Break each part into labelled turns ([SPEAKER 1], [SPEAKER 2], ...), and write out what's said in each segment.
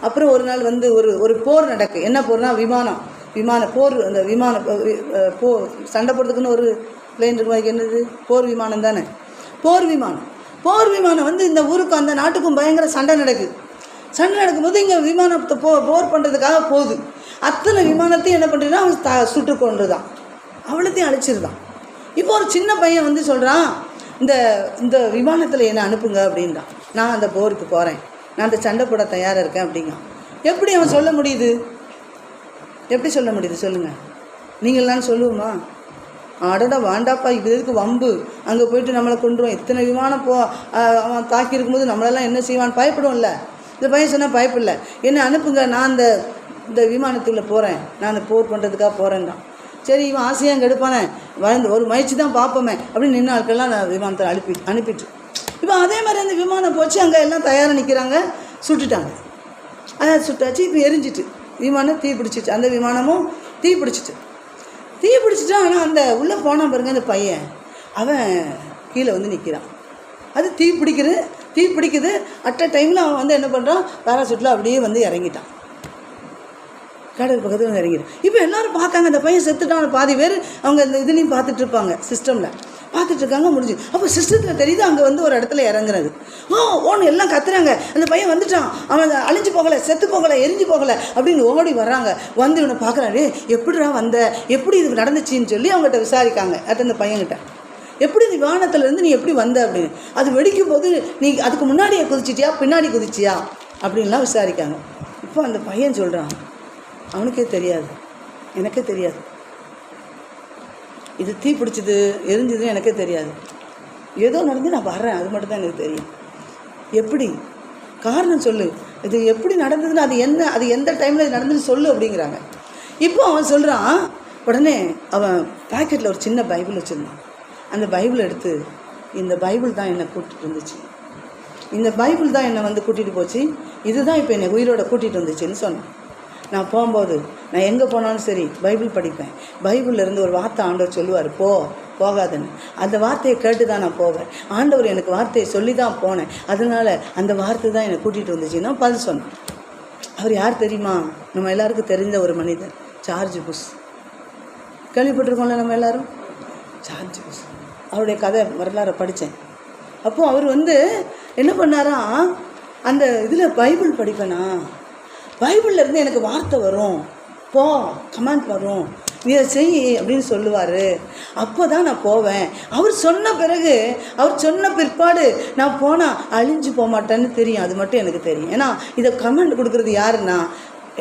[SPEAKER 1] அப்புறம் ஒரு நாள் வந்து ஒரு போர் நடக்கு. என்ன போர்னா விமான போர். அந்த சண்டை போடுறதுக்குன்னு ஒரு பிளேன் இருக்கு. என்னது? போர் விமானம் தானே. போர் விமானம் வந்து இந்த ஊருக்கும் அந்த நாட்டுக்கும் பயங்கர சண்டை நடக்கும்போது இங்கே விமானத்தை போர் பண்ணுறதுக்காக போகுது. அத்தனை விமானத்தையும் என்ன பண்ணுறதுன்னா அவன் சுட்டு கொண்டுதான், அவ்வளோத்தையும் அழிச்சிருந்தான். இப்போ ஒரு சின்ன பையன் வந்து சொல்கிறான், இந்த விமானத்தில் என்ன அனுப்புங்க அப்படின்றான். நான் அந்த போருக்கு போகிறேன், நான் அந்த சண்டை போட தயாராக இருக்கேன் அப்படிங்க. எப்படி அவன் சொல்ல முடியுது? எப்படி சொல்ல முடியுது சொல்லுங்கள்? நீங்களாம் சொல்லுவோமா? அடடா வாண்டாப்பா, இது எதுக்கு வம்பு, அங்கே போயிட்டு நம்மளை கொண்டுருவோம், இத்தனை விமானம் அவன் தாக்கி இருக்கும்போது நம்மளெல்லாம் என்ன செய்வான் பயப்படுவோம்ல. இந்த பையன் சொன்னால் பயப்படல, என்ன அனுப்புங்க, நான் இந்த விமானத்துக்குள்ளே போகிறேன், நான் அந்த போர் பண்ணுறதுக்காக போகிறேன்டான். சரி, இவன் ஆசையாக அங்கே எடுப்பானே, ஒரு முயற்சி தான் பார்ப்போமே அப்படின்னு நின்று ஆட்கள்லாம் அந்த விமானத்தை அனுப்பிட்டு இப்போ அதே மாதிரி அந்த விமானம் போச்சு. அங்கே எல்லாம் தயாராக நிற்கிறாங்க, சுட்டுட்டாங்க. அதான் சுட்டாச்சு. இப்போ எரிஞ்சிட்டு விமானம் தீ பிடிச்சிட்டு, அந்த விமானமும் தீ பிடிச்சிட்டான். ஆனால் அந்த உள்ளே போனான் பாருங்க, அந்த பையன் அவன் கீழே வந்து நிற்கிறான். அது தீ பிடிக்குது. அட் அ டைமில் அவன் வந்து என்ன பண்ணுறான், பேராசூட்டில் அப்படியே வந்து இறங்கிட்டான், கடல் பக்கத்தில் வந்து இறங்கிட்டான். இப்போ எல்லோரும் பார்க்காங்க, அந்த பையன் செத்துட்டான். பாதி பேர் அவங்க இந்த இதுலேயும் பார்த்துட்டு இருப்பாங்க, சிஸ்டமில் பார்த்துட்டு இருக்காங்க. முடிஞ்சு அப்போ சிஸ்டத்தில் தெரியுது அங்கே வந்து ஒரு இடத்துல இறங்குறது. ஓன்னு எல்லாம் கத்துறாங்க, அந்த பையன் வந்துட்டான், அவன் அழிஞ்சு போகலை, செத்து போகலை, எரிஞ்சு போகலை அப்படின்னு ஓடி வர்றாங்க. வந்து இவனை பார்க்குறாரு, எப்படிடா வந்த, எப்படி இது நடந்துச்சின்னு சொல்லி அவங்ககிட்ட விசாரிக்காங்க. அது அந்த பையன்கிட்ட, எப்படி இந்த விமானத்துலேருந்து நீ எப்படி வந்த அப்படின்னு. அது வெடிக்கும் போது நீ அதுக்கு முன்னாடியே குதிச்சிட்டியா பின்னாடி குதிச்சியா அப்படின்லாம் விசாரிக்காங்க. இப்போ அந்த பையன் சொல்கிறான், அவனுக்கே தெரியாது, எனக்கே தெரியாது, இது தீ பிடிச்சிது எரிஞ்சதுன்னு எனக்கே தெரியாது, ஏதோ நடந்து நான் வர்றேன், அது மட்டும் தான் எனக்கு தெரியும். எப்படி காரணம் சொல்லு, இது எப்படி நடந்ததுன்னு, அது எந்த டைமில் இது நடந்ததுன்னு சொல்லு அப்படிங்கிறாங்க. இப்போ அவன் சொல்கிறான், உடனே அவன் பாக்கெட்டில் ஒரு சின்ன பைபிள் வச்சுருந்தான். அந்த பைபிள் எடுத்து, இந்த பைபிள் தான் என்னை கூட்டிகிட்டு வந்துச்சு, இந்த பைபிள் தான் என்னை வந்து கூட்டிகிட்டு போச்சு, இதுதான் இப்போ என்னை உயிரோட கூட்டிகிட்டு வந்துச்சுன்னு சொன்னான். நான் போகும்போது நான் எங்கே போனாலும் சரி பைபிள் படிப்பேன். பைபிள்லேருந்து ஒரு வார்த்தை ஆண்டவர் சொல்லுவார், போகாதுன்னு. அந்த வார்த்தையை கேட்டு தான் நான் போவேன். ஆண்டவர் எனக்கு வார்த்தையை சொல்லி தான் போனேன், அதனால் அந்த வார்த்தை தான் என்னை கூட்டிகிட்டு வந்துச்சுன்னா பதில் சொன்னேன். அவர் யார் தெரியுமா? நம்ம எல்லாருக்கும் தெரிஞ்ச ஒரு மனிதர், ஜார்ஜ் புஷ். கேள்விப்பட்டிருக்கோம்ல நம்ம எல்லோரும், ஜார்ஜ் புஷ். அவருடைய கதை வரலாறை படித்தேன். அப்போது அவர் வந்து என்ன பண்ணாரா, அந்த இதில் பைபிள் படிப்பேனா, பைபிள்லேருந்து எனக்கு வார்த்தை வரும், கமெண்ட் வரும், நீ அதை செய் அப்படின்னு சொல்லுவார். அப்போ தான் நான் போவேன். அவர் சொன்ன பிற்பாடு நான் போனால் அழிஞ்சு போக மாட்டேன்னு தெரியும், அது மட்டும் எனக்கு தெரியும். ஏன்னா இதை கமெண்ட் கொடுக்குறது யாருன்னா,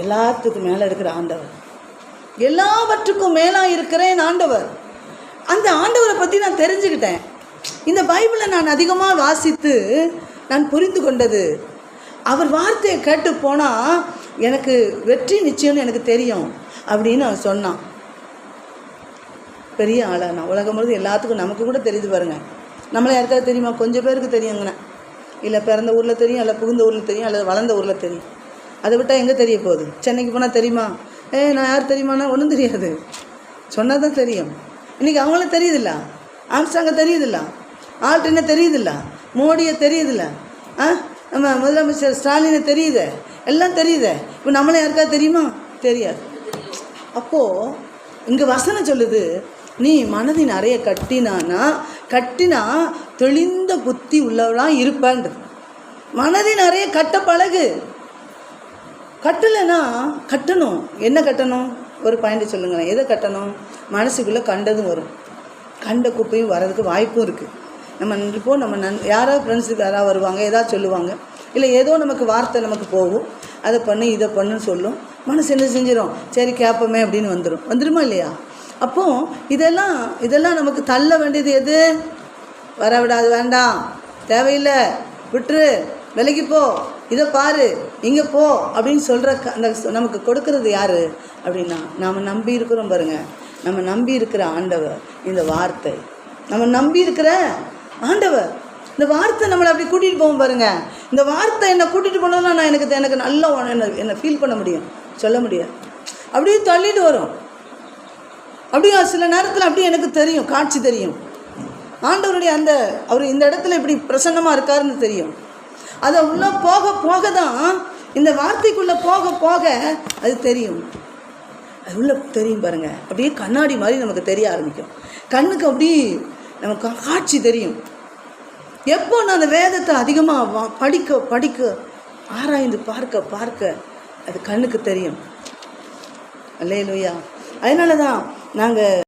[SPEAKER 1] எல்லாத்துக்கும் மேலே இருக்கிற ஆண்டவர், எல்லாவற்றுக்கும் மேலாக இருக்கிறேன் ஆண்டவர். அந்த ஆண்டவரை பற்றி நான் தெரிஞ்சுக்கிட்டேன். இந்த பைபிளை நான் அதிகமாக வாசித்து நான் புரிந்து கொண்டது, அவர் வார்த்தையை கேட்டு போனால் எனக்கு வெற்றி நிச்சயம்னு எனக்கு தெரியும் அப்படின்னு அவன் சொன்னான். பெரிய ஆளானா உலகம் முழுது எல்லாத்துக்கும், நமக்கு கூட தெரியுது பாருங்கள். நம்மளை யாருக்காவது தெரியுமா? கொஞ்சம் பேருக்கு தெரியுங்கண்ணே, இல்லை பிறந்த ஊரில் தெரியும், இல்லை புகுந்த ஊரில் தெரியும், அல்லது வளர்ந்த ஊரில் தெரியும். அதை விட்டால் எங்கே தெரிய போகுது? சென்னைக்கு போனால் தெரியுமா? நான் யார் தெரியுமாண்ணா? ஒன்றும் தெரியாது, சொன்னால் தான் தெரியும். இன்றைக்கி அவங்களும் தெரியுதில்ல, ஆம்ஸ்டாங்க தெரியுதில்ல, ஆல்டினை தெரியுதில்ல, மோடியை தெரியுதில்ல, நம்ம முதலமைச்சர் ஸ்டாலினை தெரியுது, எல்லாம் தெரியுது. இப்போ நம்மளே யாருக்காவது தெரியுமா? தெரியாது. அப்போது இங்கே வசனம் சொல்லுது, நீ மனதின் அறைய கட்டினா தெளிந்த புத்தி உள்ளவளாக இருப்பான்றது. மனதின் அறைய கட்ட பழகு. கட்டலைன்னா கட்டணும். என்ன கட்டணும்? ஒரு பாயிண்ட் சொல்லுங்களேன். எதை கட்டணும்? மனசுக்குள்ளே கண்டதும் வரும், கண்ட குப்பையும் வர்றதுக்கு வாய்ப்பும் இருக்குது. நம்ம யாராவது ஃப்ரெண்ட்ஸுக்கு யாராவது வருவாங்க, ஏதாவது சொல்லுவாங்க, இல்லை ஏதோ நமக்கு வார்த்தை நமக்கு போகும், அதை பண்ணு இதை பண்ணுன்னு சொல்லும். மனசு என்ன செஞ்சிடும், சரி கேட்போமே அப்படின்னு வந்துடுமா இல்லையா? அப்போது இதெல்லாம் நமக்கு தள்ள வேண்டியது எது? வர விடாது, வேண்டாம், தேவையில்லை, விட்டுரு, விலைக்கு போ, இதை பாரு, இங்கே போ அப்படின்னு சொல்கிற அந்த நமக்கு கொடுக்கறது யார் அப்படின்னா, நாம் நம்பி இருக்கிறோம் பாருங்கள். நம்ம நம்பி இருக்கிற ஆண்டவர், இந்த வார்த்தை நம்ம நம்பி இருக்கிற ஆண்டவர், இந்த வார்த்தை நம்மளை அப்படி கூட்டிகிட்டு போகும் பாருங்கள். இந்த வார்த்தை என்னை கூட்டிகிட்டு போனோம்னா நான் எனக்கு நல்லா என்னை ஃபீல் பண்ண முடியும், சொல்ல முடியாது. அப்படியே தள்ளிட்டு வரும். அப்படியே சில நேரத்தில் அப்படியே எனக்கு தெரியும், காட்சி தெரியும், ஆண்டவருடைய அவர் இந்த இடத்துல இப்படி பிரசன்னமாக இருக்காருன்னு தெரியும். அதை உள்ளே போக தான் இந்த வார்த்தைக்குள்ளே போக போக அது தெரியும். அது உள்ள தெரியும் பாருங்கள், அப்படியே கண்ணாடி மாதிரி நமக்கு தெரிய ஆரம்பிக்கும். கண்ணுக்கு அப்படி நமக்கு காட்சி தெரியும். எப்போ நான் அந்த வேதத்தை அதிகமாக படிக்க படிக்க ஆராய்ந்து பார்க்க பார்க்க அது கண்ணுக்கு தெரியும். அல்லேலூயா. அதனால தான் நாங்கள்